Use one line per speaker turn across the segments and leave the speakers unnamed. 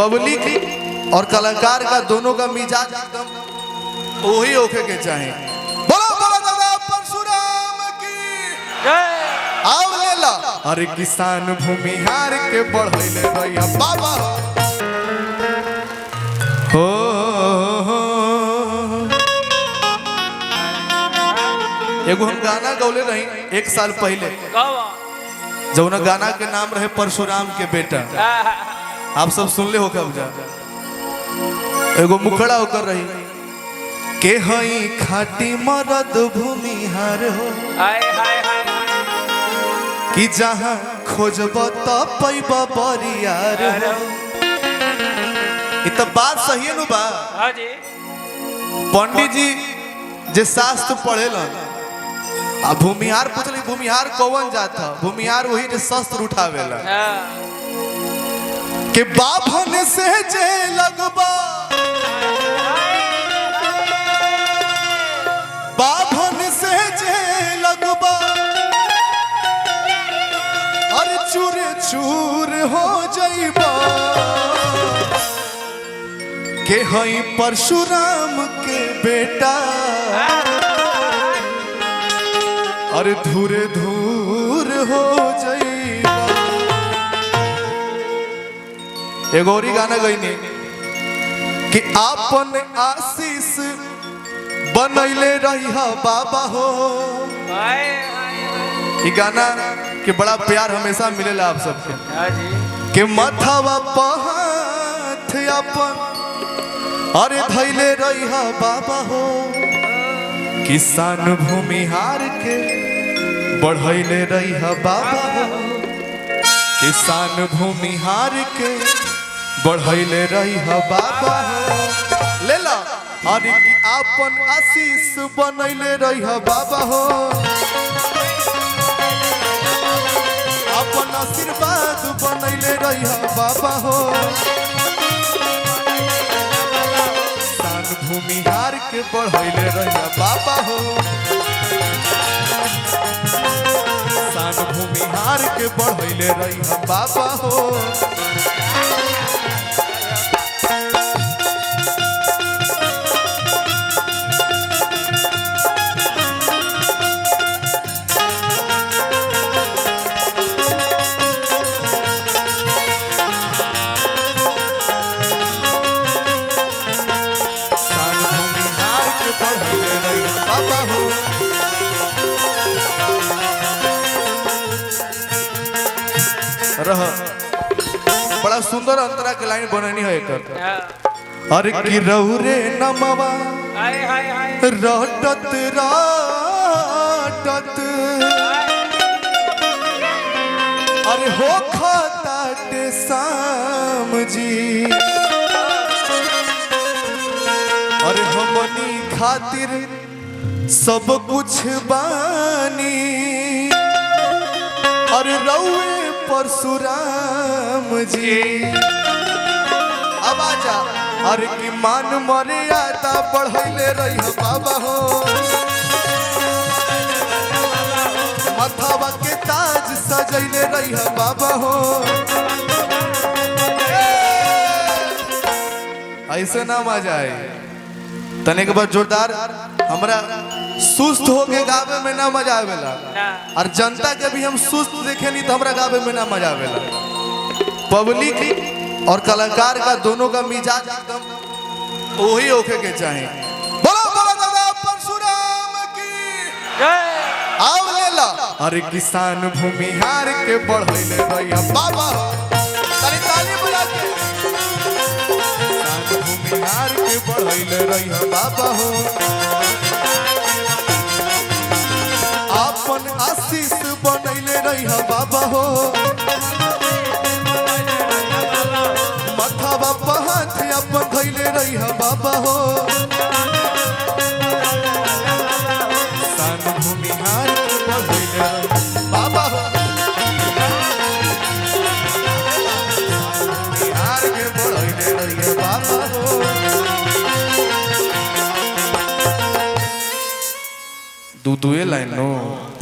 Public और कलाकार का दोनों का मिजाज एकदम वही होके के चाहे। बोलो बोलो दादा परशुराम की आओ ले ला। अरे किसान भूमिहार के बढ़ैले भैया बाबा हो एगो हम गाना गौले रही 1 साल पहले, जब ना गाना के नाम रहे परशुराम के बेटा। आप सब सुनले हो कब जा एगो मुखड़ा होकर रही के हई खाटी मरद भूमिहार हो कि जहाँ खोजब तो पैब बरियार हो। इ तो बात सही है नु बा। पंडित जी जे शास्त्र पढ़ेलन आ भूमिहार पूछली भूमिहार कौन जात है? भूमिहार वही जे शस्त्र उठावेला के बाभन से जे लगबा बाभन से जे लगबा अरे चूर चूर हो जाइबा के हई परशुराम के बेटा अरे धूरे धूर हो जाइबा। एगो और गाना गईनी कि आपन आशीष बनैले रही बाबा हो। ये गाना के बड़ा प्यार हमेशा मिलेला आप सबके के मथवा पहाथ अपन अरे धैले रही बाबा हो। किसान भूमिहार के बढ़ैले रही बाबा हो। किसान भूमिहार के बढ़ैले रही बाबा हो। ले ला अरे आपन आशीष बनैले रही बाबा हो। अपन आशीर्वाद बनैले रही बाबा हो। किसान भूमिहार के बढ़ैले रही बाबा हो। किसान भूमिहार के बढ़ैले रही बाबा हो। बड़ा सुंदर अंतरा के लाइन बननी है एक। अरे की रहू रे नमवा रटत रटत अरे हो खाते शाम जी अरे हमनी खातिर सब कुछ बानी अरे रउए परशुराम जी। अब आजा अरे की मान मर्यादा बढ़ैले रही बाबा हो। मथवा के ताज सजैले रही बाबा हो। ऐसे ना मजा आए तने के बाद जोरदार हमरा सुस्त होके गावे में ना मजा आवेला और जनता के भी हम सुस्त देखे नहीं तो हमरा गावे में ना मजा आवेला। पब्लिक और कलाकार का दोनों का मिजाज एकदम वही होके के चाहे। बोलो बोलो दादा परशुराम की आओ ले ला। अरे किसान भूमिहार के बढ़ैले भैया बाबा ताली ताली बजा के। किसान भूमिहार के बढ़ैले रही बाबा हो। अपन आशीष बनैले रही बाबा हो। मथवा पहाथ अपन धैले रही बाबा हो। किसान भूमिहार के बढ़ैले रही बाबा हो। भूमिहार के बढ़ैले रही बाबा हो। दू लाइन नो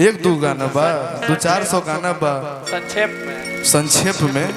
1-2 गाना बा 200-400 गाना बा संक्षेप में